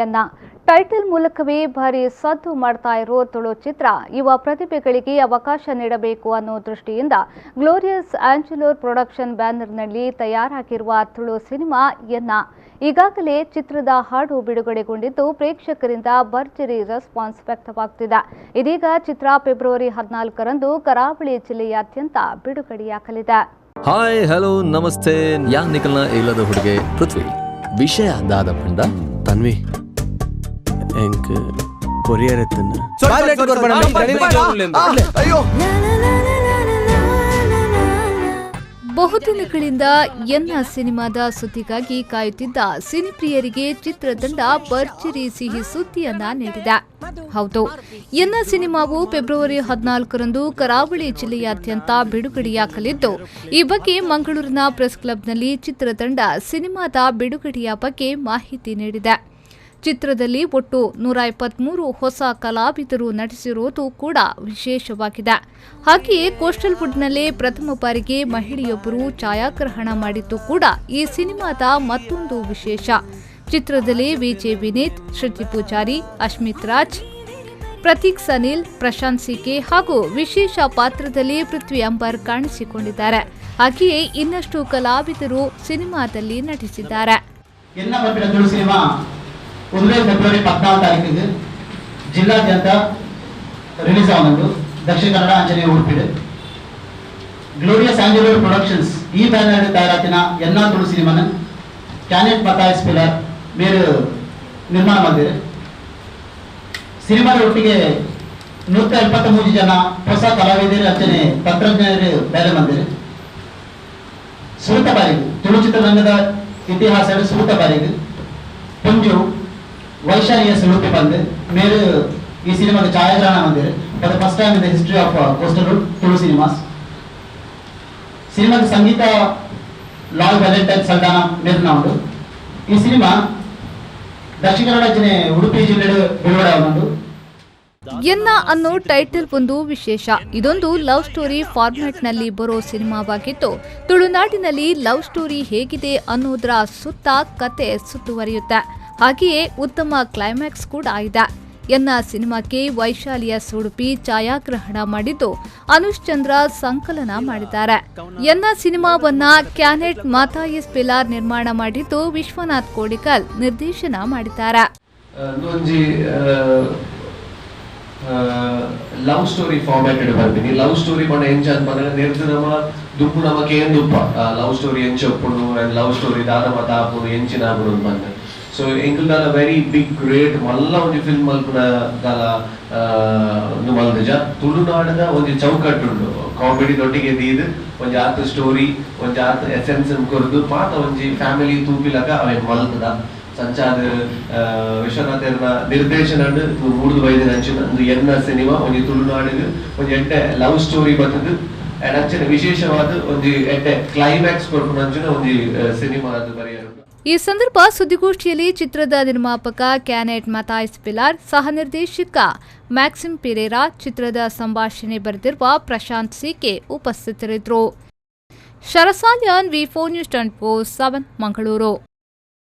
ಎನ್ನ ಟೈಟಲ್ ಮೂಲಕವೇ ಭಾರಿ ಸದ್ದು ಮಾಡ್ತಾ ಇರೋ ತುಳು ಚಿತ್ರ ಯುವ ಪ್ರತಿಭೆಗಳಿಗೆ ಅವಕಾಶ ನೀಡಬೇಕು ಅನ್ನೋ ದೃಷ್ಟಿಯಿಂದ ಗ್ಲೋರಿಯಸ್ ಆಂಜಲೋರ್ ಪ್ರೊಡಕ್ಷನ್ ಬ್ಯಾನರ್ನಲ್ಲಿ ತಯಾರಾಗಿರುವ ತುಳು ಸಿನಿಮಾ ಎನ್ನ ಈಗಾಗಲೇ ಚಿತ್ರದ ಹಾಡು ಬಿಡುಗಡೆಗೊಂಡಿದ್ದು ಪ್ರೇಕ್ಷಕರಿಂದ ಭರ್ಜರಿ ರೆಸ್ಪಾನ್ಸ್ ವ್ಯಕ್ತವಾಗುತ್ತಿದೆ. ಇದೀಗ ಚಿತ್ರ ಫೆಬ್ರವರಿ 14ರಂದು ಕರಾವಳಿ ಜಿಲ್ಲೆಯಾದ್ಯಂತ ಬಿಡುಗಡೆಯಾಗಲಿದೆ. ಹಾಯ್ ಹಲೋ ನಮಸ್ತೆ ಯಾನ್ ನಿಖಲ್ನ ಇಲ್ಲದ ಹುಡುಗೆ ಪೃಥ್ವಿ ವಿಷಯ ದಾದ ಪಂಡ ತನ್ವಿ ಎಂಕ್ ಕೊರಿಯರ್ ಬಹುದಿನಗಳಿಂದ ಎನ್ನ ಸಿನಿಮಾದ ಸುದ್ದಿಗಾಗಿ ಕಾಯುತ್ತಿದ್ದ ಸಿನಿಪ್ರಿಯರಿಗೆ ಚಿತ್ರತಂಡ ಭರ್ಜರಿ ಸಿಹಿ ಸುದ್ದಿಯನ್ನ ನೀಡಿದೆ. ಹೌದು, ಎನ್ನ ಸಿನಿಮಾವು ಫೆಬ್ರವರಿ 14ರಂದು ಕರಾವಳಿ ಜಿಲ್ಲೆಯಾದ್ಯಂತ ಬಿಡುಗಡೆಯಾಗಲಿದ್ದು, ಈ ಬಗ್ಗೆ ಮಂಗಳೂರಿನ ಪ್ರೆಸ್ ಕ್ಲಬ್ನಲ್ಲಿ ಚಿತ್ರತಂಡ ಸಿನಿಮಾದ ಬಿಡುಗಡೆಯ ಬಗ್ಗೆ ಮಾಹಿತಿ ನೀಡಿದೆ. ಚಿತ್ರದಲ್ಲಿ ಒಟ್ಟು 123 ಹೊಸ ಕಲಾವಿದರು ನಟಿಸಿರುವುದು ಕೂಡ ವಿಶೇಷವಾಗಿದೆ. ಹಾಗೆಯೇ ಕೋಸ್ಟಲ್ ವುಡ್ನಲ್ಲೇ ಪ್ರಥಮ ಬಾರಿಗೆ ಮಹಿಳೆಯೊಬ್ಬರು ಛಾಯಾಗ್ರಹಣ ಮಾಡಿದ್ದು ಕೂಡ ಈ ಸಿನಿಮಾದ ಮತ್ತೊಂದು ವಿಶೇಷ. ಚಿತ್ರದಲ್ಲಿ ವಿಜೆ ವಿನೀತ್, ಶ್ರುತಿ ಪೂಜಾರಿ, ಅಶ್ಮಿತ್ ರಾಜ್, ಪ್ರತೀಕ್ ಸನಿಲ್, ಪ್ರಶಾಂತ್ ಸಿಕೆ ಹಾಗೂ ವಿಶೇಷ ಪಾತ್ರದಲ್ಲಿ ಪೃಥ್ವಿ ಅಂಬರ್ ಕಾಣಿಸಿಕೊಂಡಿದ್ದಾರೆ. ಹಾಗೆಯೇ ಇನ್ನಷ್ಟು ಕಲಾವಿದರು ಸಿನಿಮಾದಲ್ಲಿ ನಟಿಸಿದ್ದಾರೆ. ಫೆಬ್ರವರಿ 14 ಜಿಲ್ಲಾದ್ಯಂತ ರಿಲೀಸ್ ಆಗುವುದು. ದಕ್ಷಿಣ ಕನ್ನಡ ಆಂಜನೇಯ ಉಡುಪಿಡು ಗ್ಲೋರಿಯಸ್ ಆಂಜಲೋರ್ ಪ್ರೊಡಕ್ಷನ್ಸ್ ಈ ಬ್ಯಾನರ್ ತಯಾರಾತಿನ ಎನ್ನ ತುಳು ಸಿನಿಮಾನ ಕ್ಯಾನೆಟ್ ಮತಾಯಸ್ ಪಿಲ್ಲರ್ ಮೇರು ನಿರ್ಮಾಣ ಮಾಡಿದೆ. ಸಿನಿಮಾದ ಒಟ್ಟಿಗೆ 173 ಜನ ಹೊಸ ಕಲಾವಿದರು ಅಂಚನೆ ತಂತ್ರಜ್ಞರು ಬೇರೆ ಬಂದಿರು. ಸೂತ ಬಾರಿಗೆ ತುಳು ಚಿತ್ರರಂಗದ ಇತಿಹಾಸದ ಸೂತ ಬಾರಿಗೆ ಪುಂಜು ವೈಶಾಲಿಯ ಸ್ವರೂಪ ಬಂದು ಮೇರು ಈ ಸಿನಿಮಾಗೆ ಛಾಯಾಗ್ರಹಣ ಬಂದಿದೆ. For the first time in the history of coastal wood Tulu cinemas. ಸಿನಿಮಾಗೆ ಸಂಗೀತ ಲಾಲ್ ವ್ಯಾಲೆಂಟೈನ್ ಸಲ್ದಾನ ಮೇರ್ನ ಉಂಟು. ಈ ಸಿನಿಮಾ ದಕ್ಷಿಣ ಕನ್ನಡ ಜಿಲ್ಲೆ ಉಡುಪಿ ಜಿಲ್ಲೆ ಬಿಡುಗಡೆ ಆಗುವುದು. ಎನ್ನ ಅನ್ನೋ ಟೈಟಲ್ ಒಂದು ವಿಶೇಷ. ಇದೊಂದು ಲವ್ ಸ್ಟೋರಿ ಫಾರ್ಮ್ಯಾಟ್ನಲ್ಲಿ ಬರೋ ಸಿನಿಮಾವಾಗಿದ್ದು, ತುಳುನಾಡಿನಲ್ಲಿ ಲವ್ ಸ್ಟೋರಿ ಹೇಗಿದೆ ಅನ್ನೋದರ ಸುತ್ತ ಕತೆ ಸುತ್ತುವರಿಯುತ್ತೆ. ಹಾಗೆಯೇ ಉತ್ತಮ ಕ್ಲೈಮ್ಯಾಕ್ಸ್ ಕೂಡ ಇದೆ. ಎನ್ನ ಸಿನಿಮಾಕ್ಕೆ ವೈಶಾಲಿಯ ಸುಡುಪಿ ಛಾಯಾಗ್ರಹಣ ಮಾಡಿದ್ದು, ಅನುಷ್ ಚಂದ್ರ ಸಂಕಲನ ಮಾಡಿದ್ದಾರೆ. ಎನ್ನ ಸಿನಿಮಾವನ್ನ ಕ್ಯಾನೆಟ್ ಮತಾಯಸ್ ಪಿಲ್ಲರ್ ನಿರ್ಮಾಣ ಮಾಡಿದ್ದು, ವಿಶ್ವನಾಥ್ ಕೋಡಿಕಲ್ ನಿರ್ದೇಶನ ಮಾಡಿದ್ದಾರೆ. ಲವ್ ಸ್ಟೋರಿ ಫಾರ್ಮ್ಯಾಟ್ ಬರ್ತೀನಿ. ಲವ್ ಸ್ಟೋರಿ ಪಂಡ ಎಂಚ ಅಂತ ನಿರ್ದು ನಮ್ಮ ದುಪ್ಪು ನಮಕ್ಕೆ ಏನ್ ದುಪ್ಪ ಲವ್ ಸ್ಟೋರಿ ಎಂಚಪ್ಪುಡು ಲವ್ ಸ್ಟೋರಿ ದಾದ ಮತ ಹಾಪುಡು ಎಂಚಿನ ಹಾಪುಡು ಬಂದ. ಸೊ ಎಂಕಲ್ ದಾಲ ವೆರಿ ಬಿಗ್ ಗ್ರೇಟ್ ಮಲ್ಲ ಒಂದು ಫಿಲ್ಮ್ ಮಲ್ಪುನ ದಾಲ ಮಲ್ದಜ ತುಳುನಾಡದ ಒಂದು ಚೌಕಟ್ಟು ಉಂಟು. ಕಾಮಿಡಿ ದೊಟ್ಟಿಗೆ ದೀದು ಒಂಜಿ ಆತ ಸ್ಟೋರಿ ಒಂಜಿ ಆತ ಎಸೆನ್ಸ್ ಕೊರ್ದು ಮಾತ ಒಂಜಿ ಫ್ಯಾಮಿಲಿ ತೂಪಿಲಕ ಅವೆ ಮಲ್ತದ ಸಂಚಾದ ವಿಶ್ವನಾಥನ ನಿರ್ದೇಶನ 3-5 ಅಂಚಿನ ಒಂದು ಎನ್ನ ಸಿನಿಮಾ ಒಂಜಿ ತುಳುನಾಡಿಗೆ ಒಂಜಿ ಎಡ್ಡೆ ಲವ್ ಸ್ಟೋರಿ ಬರ್ತದೆ. ಅಂಚಿನ ವಿಶೇಷವಾದ ಒಂದು ಎಡ್ಡೆ ಕ್ಲೈಮ್ಯಾಕ್ಸ್ ಕೊಡ್ಕೊಂಡು ಅಂಚಿನ ಒಂದು ಸಿನಿಮಾ ಅದು ಬರೆಯರು. ಈ ಸಂದರ್ಭ ಸುದ್ದಿಗೋಷ್ಠಿಯಲ್ಲಿ ಚಿತ್ರದ ನಿರ್ಮಾಪಕ ಕ್ಯಾನೆಟ್ ಮತಾಯಸ್ ಪಿಲ್ಲರ್, ಸಹ ನಿರ್ದೇಶಕ ಮ್ಯಾಕ್ಸಿಮ್ ಪಿರೇರಾ, ಚಿತ್ರದ ಸಂಭಾಷಣೆ ಬರೆದಿರುವ ಪ್ರಶಾಂತ್ ಸಿಕೆ ಉಪಸ್ಥಿತರಿದ್ದರು. ಶರಸಾಲ್ಯಾನ್, ವಿ4 ನ್ಯೂಸ್ 24/7 ಮಂಗಳೂರು.